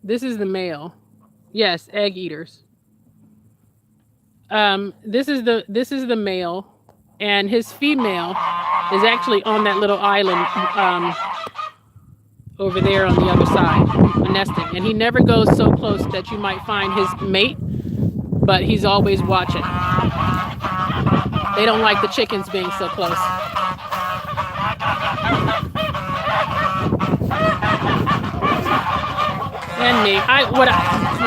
This is the male. Yes, egg eaters. This is the male, and his female is actually on that little island over there on the other side, nesting. And he never goes so close that you might find his mate, but he's always watching. They don't like the chickens being so close. And me. What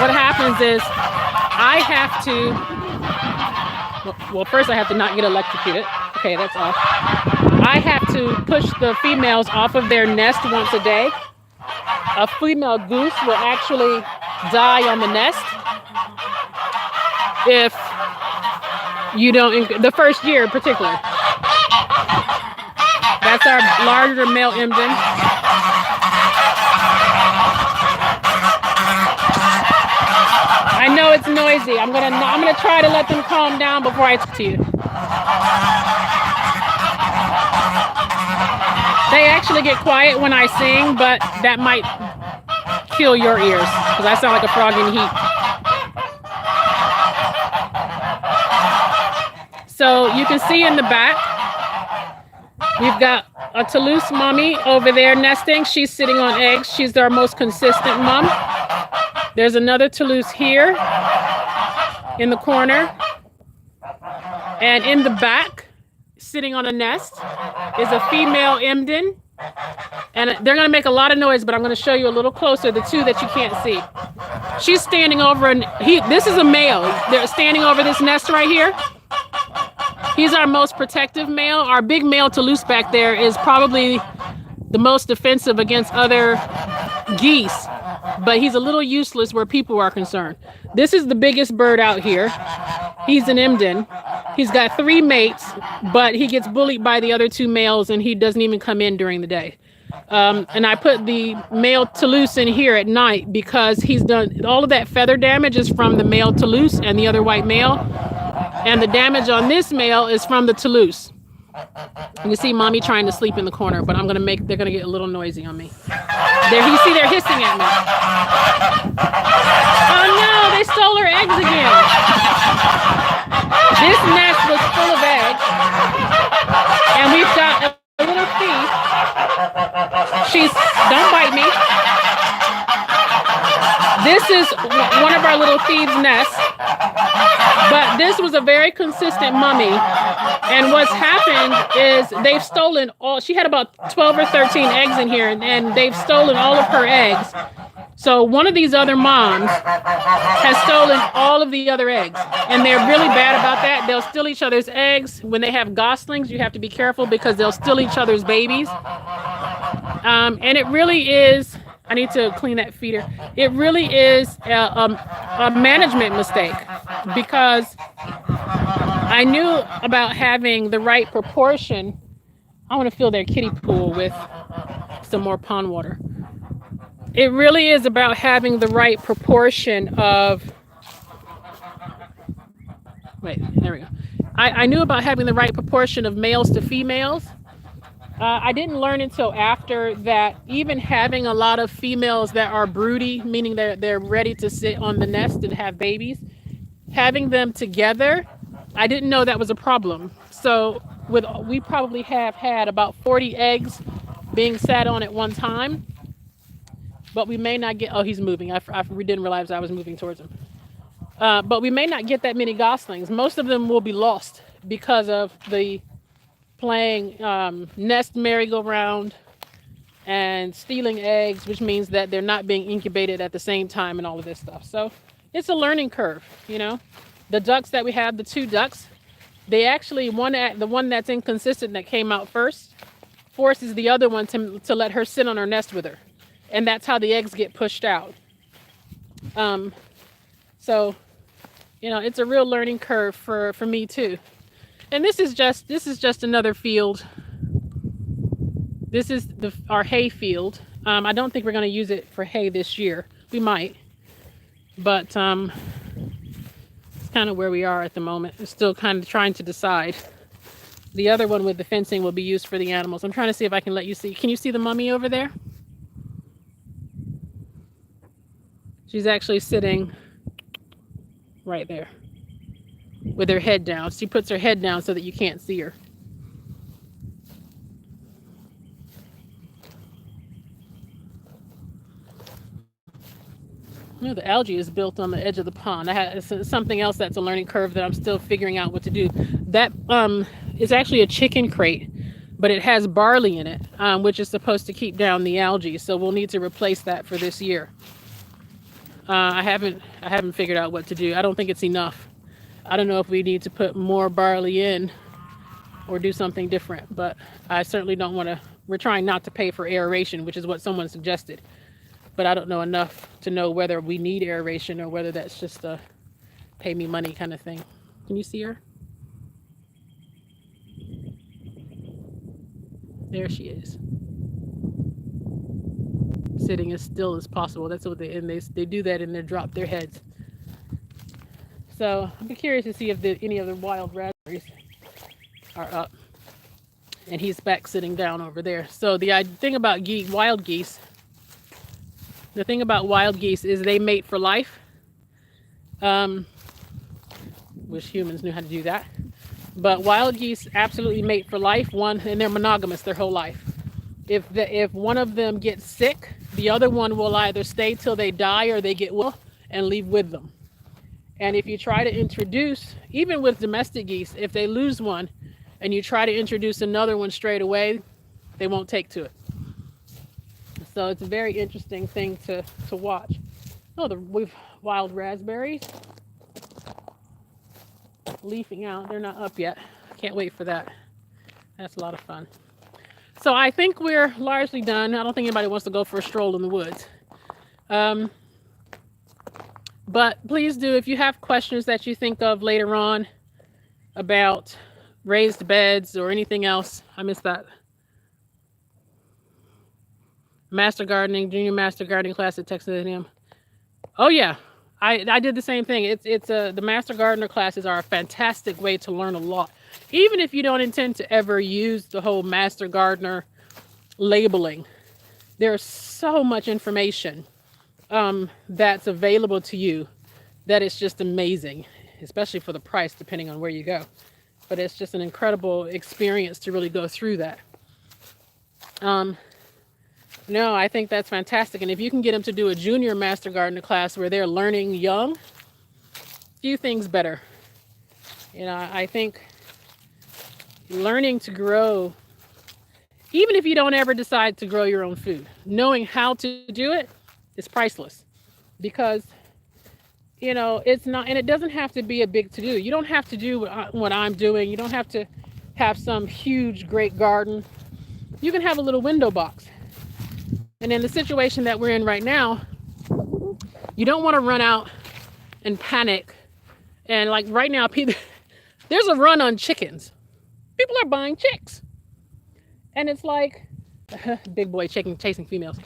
happens is I have to, well, first I have to not get electrocuted. Okay, that's off. I have to push the females off of their nest once a day. A female goose will actually die on the nest if you don't, the first year in particular. That's our larger male Emden. I know it's noisy. I'm gonna try to let them calm down before I talk to you. They actually get quiet when I sing, but that might kill your ears because I sound like a frog in heat. So you can see in the back, we've got a Toulouse mommy over there nesting. She's sitting on eggs. She's our most consistent mom. There's another Toulouse here in the corner. And in the back, sitting on a nest, is a female Emden. And they're going to make a lot of noise, but I'm going to show you a little closer, the two that you can't see. She's standing over, and this is a male. They're standing over this nest right here. He's our most protective male. Our big male Toulouse back there is probably the most defensive against other geese, but he's a little useless where people are concerned. This is the biggest bird out here. He's an Emden. He's got 3 mates, but he gets bullied by the other 2 males, and he doesn't even come in during the day. And I put the male Toulouse in here at night because he's done all of that feather damage is from the male Toulouse and the other white male. And the damage on this male is from the Toulouse. You see mommy trying to sleep in the corner, but they're gonna get a little noisy on me. They're hissing at me. Oh no, they stole her eggs again. This nest was full of eggs, and we've got a little thief. Don't bite me. This is one of our little thieves' nests, but this was a very consistent mummy. And what's happened is they've stolen she had about 12 or 13 eggs in here, and they've stolen all of her eggs. So one of these other moms has stolen all of the other eggs, and they're really bad about that. They'll steal each other's eggs. When they have goslings, you have to be careful because they'll steal each other's babies. And it really is, I need to clean that feeder. It really is a management mistake, because I knew about having the right proportion. I want to fill their kiddie pool with some more pond water. It really is about having the right proportion of, there we go. I knew about having the right proportion of males to females. I didn't learn until after that even having a lot of females that are broody, meaning they're ready to sit on the nest and have babies, having them together, I didn't know that was a problem. So we probably have had about 40 eggs being sat on at one time. But we may not get, he's moving. We didn't realize I was moving towards him. But we may not get that many goslings. Most of them will be lost because of the playing nest merry-go-round and stealing eggs, which means that they're not being incubated at the same time and all of this stuff. So it's a learning curve, The ducks that we have, the 2 ducks, they actually, the one that's inconsistent that came out first, forces the other one to let her sit on her nest with her. And that's how the eggs get pushed out. So, it's a real learning curve for me too. And this is just another field. This is our hay field. I don't think we're going to use it for hay this year. We might, but it's kind of where we are at the moment. We're still kind of trying to decide. The other one with the fencing will be used for the animals. I'm trying to see if I can let you see. Can you see the mummy over there? She's actually sitting right there with her head down. She puts her head down so that you can't see her. The algae is built on the edge of the pond. It's something else that's a learning curve that I'm still figuring out what to do. That is actually a chicken crate, but it has barley in it, which is supposed to keep down the algae. So we'll need to replace that for this year. I haven't figured out what to do. I don't think it's enough. I don't know if we need to put more barley in or do something different, but I certainly don't want to. We're trying not to pay for aeration, which is what someone suggested, but I don't know enough to know whether we need aeration or whether that's just a pay me money kind of thing. Can you see her? There she is, sitting as still as possible. That's what they do that, and they drop their heads. So I'm curious to see if any of the wild raspberries are up. And he's back sitting down over there. So the thing about wild geese, is they mate for life. Wish humans knew how to do that. But wild geese absolutely mate for life. And they're monogamous their whole life. If one of them gets sick, the other one will either stay till they die or they get well and leave with them. And if you try to introduce, even with domestic geese, if they lose one and you try to introduce another one straight away, they won't take to it. So it's a very interesting thing to watch. We've wild raspberries leafing out. They're not up yet. Can't wait for that. That's a lot of fun. So I think we're largely done. I don't think anybody wants to go for a stroll in the woods. But please do, if you have questions that you think of later on about raised beds or anything else. I missed that. Master Gardening, Junior Master Gardening class at Texas A&M. Oh yeah, I did the same thing. The Master Gardener classes are a fantastic way to learn a lot. Even if you don't intend to ever use the whole master gardener labeling, there's so much information that's available to you that it's just amazing, especially for the price, depending on where you go. But it's just an incredible experience to really go through that. No, I think that's fantastic. And if you can get them to do a junior master gardener class where they're learning young, few things better. I think learning to grow, even if you don't ever decide to grow your own food, knowing how to do it is priceless, because it's not, and it doesn't have to be a big to do. You don't have to do what I'm doing. You don't have to have some huge great garden. You can have a little window box. And in the situation that we're in right now, you don't want to run out and panic. And like right now, there's a run on chickens. People are buying chicks. And it's like, big boy chicken chasing females.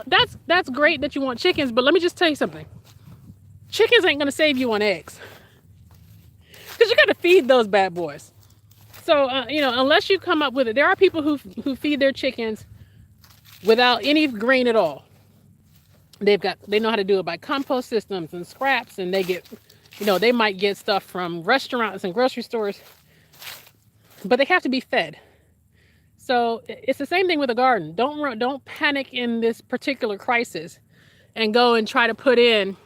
That's great that you want chickens, but let me just tell you something. Chickens ain't going to save you on eggs. Because you got to feed those bad boys. So, unless you come up with it, there are people who feed their chickens without any grain at all. They know how to do it by compost systems and scraps, and they get, they might get stuff from restaurants and grocery stores, but they have to be fed. So it's the same thing with a garden. Don't panic in this particular crisis and go and try to put in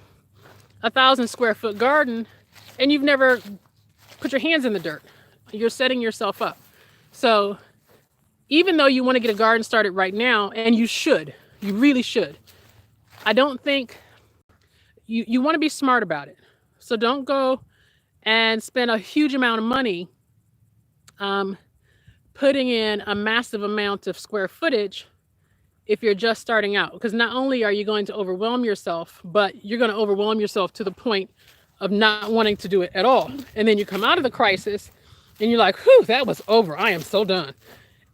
1,000 square foot garden and you've never put your hands in the dirt. You're setting yourself up. So even though you want to get a garden started right now, and you really should, I don't think you want to be smart about it. So don't go and spend a huge amount of money putting in a massive amount of square footage if you're just starting out. Because not only are you going to overwhelm yourself, but you're going to overwhelm yourself to the point of not wanting to do it at all. And then you come out of the crisis and you're like, whew, that was over. I am so done.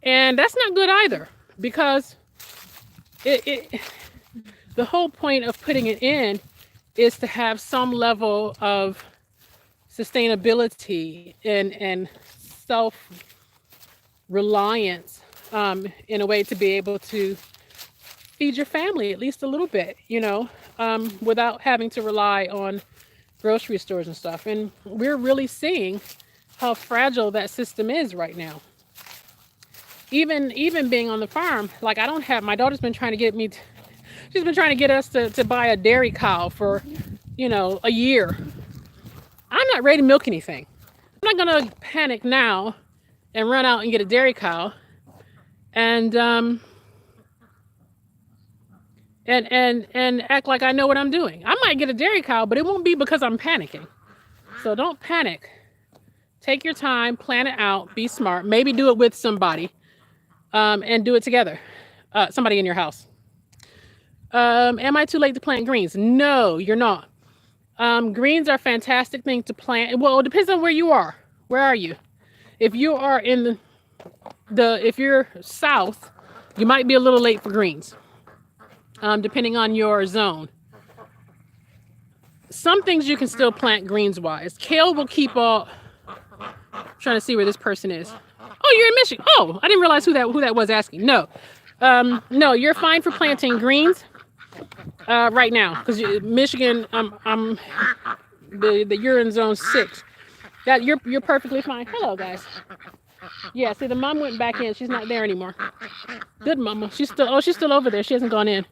And that's not good either, because the whole point of putting it in is to have some level of sustainability and self-reliance in a way to be able to feed your family at least a little bit, without having to rely on grocery stores and stuff. And we're really seeing how fragile that system is right now. Even being on the farm, like my daughter's been trying to get me, she's been trying to get us to buy a dairy cow for, a year. I'm not ready to milk anything. I'm not going to panic now and run out and get a dairy cow and act like I know what I'm doing. I might get a dairy cow, but it won't be because I'm panicking. So don't panic. Take your time, plan it out, be smart, maybe do it with somebody. And do it together. Somebody in your house. Am I too late to plant greens? No, you're not. Greens are a fantastic thing to plant. Well, it depends on where you are. Where are you? If you are in if you're south, you might be a little late for greens, depending on your zone. Some things you can still plant greens-wise. Kale will keep all. I'm trying to see where this person is. Oh, you're in Michigan. Oh, I didn't realize who that was asking. No, no, you're fine for planting greens right now, because Michigan, you're in zone 6. That you're perfectly fine. Hello, guys. Yeah, see, the mom went back in. She's not there anymore. Good mama. She's still over there. She hasn't gone in.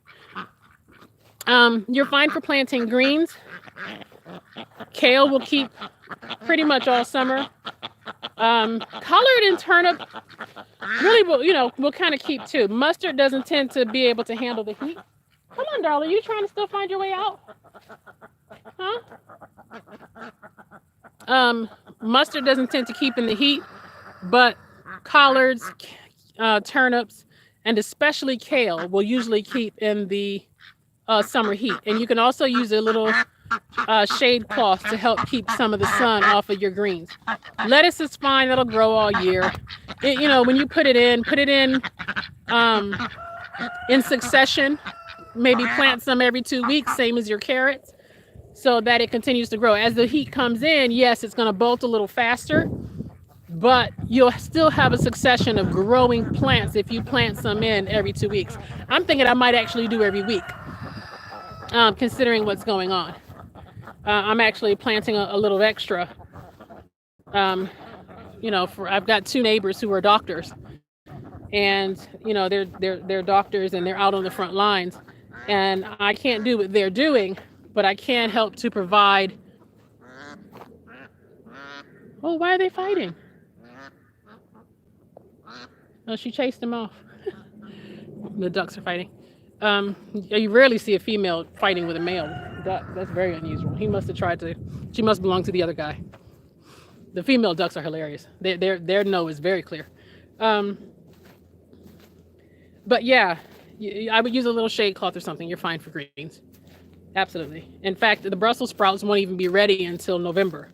You're fine for planting greens. Kale will keep pretty much all summer. Collard and turnip really will kind of keep too. Mustard doesn't tend to be able to handle the heat. Come on, darling, you trying to still find your way out? Huh? Mustard doesn't tend to keep in the heat, but collards, turnips, and especially kale will usually keep in the summer heat. And you can also use a little shade cloth to help keep some of the sun off of your greens. Lettuce is fine. That'll grow all year. When you put it in succession. Maybe plant some every 2 weeks, same as your carrots, so that it continues to grow. As the heat comes in, yes, it's going to bolt a little faster, but you'll still have a succession of growing plants if you plant some in every 2 weeks. I'm thinking I might actually do every week, considering what's going on. I'm actually planting a little extra. Um, for I've got two neighbors who are doctors, and they're doctors and they're out on the front lines, and I can't do what they're doing, but I can help to provide. Oh, why are they fighting? Oh, she chased them off. The ducks are fighting. You rarely see a female fighting with a male duck. That's very unusual. He must have tried to. She must belong to the other guy. The female ducks are hilarious. Their no is very clear. Um, but yeah, I would use a little shade cloth or something. You're fine for greens. Absolutely. In fact, the Brussels sprouts won't even be ready until November.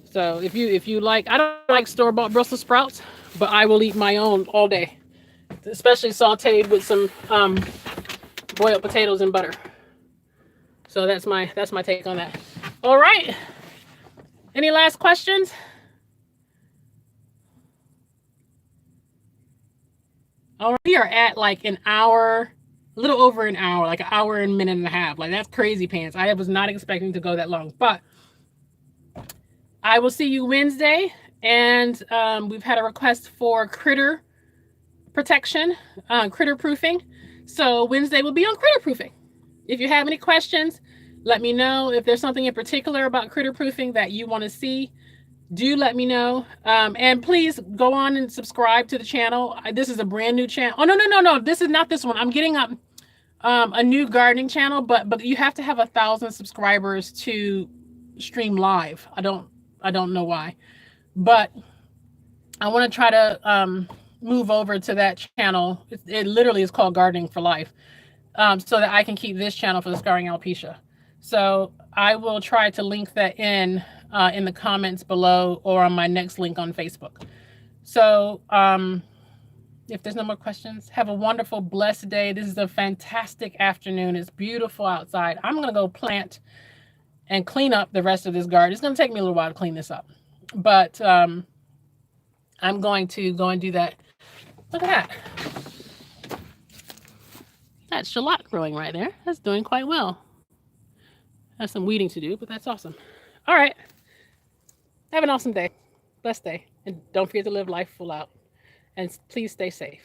So if you like, I don't like store-bought Brussels sprouts, but I will eat my own all day, especially sauteed with some boiled potatoes and butter. So that's my take on that. All right. Any last questions? All right, we are at like an hour, a little over an hour, like an hour and a minute and a half. Like that's crazy pants. I was not expecting to go that long, but I will see you Wednesday. And we've had a request for critter protection, critter proofing. So Wednesday will be on critter proofing. If you have any questions, let me know. If there's something in particular about critter proofing that you want to see, do let me know. And please go on and subscribe to the channel. This is a brand new channel. Oh, no. This is not this one. I'm getting up a new gardening channel, but you have to have 1,000 subscribers to stream live. I don't know why, but I want to try to move over to that channel. It literally is called Gardening for Life, so that I can keep this channel for the Scarring Alopecia. So I will try to link that in the comments below or on my next link on Facebook. So if there's no more questions, have a wonderful, blessed day. This is a fantastic afternoon. It's beautiful outside. I'm going to go plant and clean up the rest of this garden. It's going to take me a little while to clean this up, but I'm going to go and do that. Look at that. That's shallot growing right there. That's doing quite well. Has some weeding to do, but that's awesome. All right. Have an awesome day. Blessed day. And don't forget to live life full out. And please stay safe.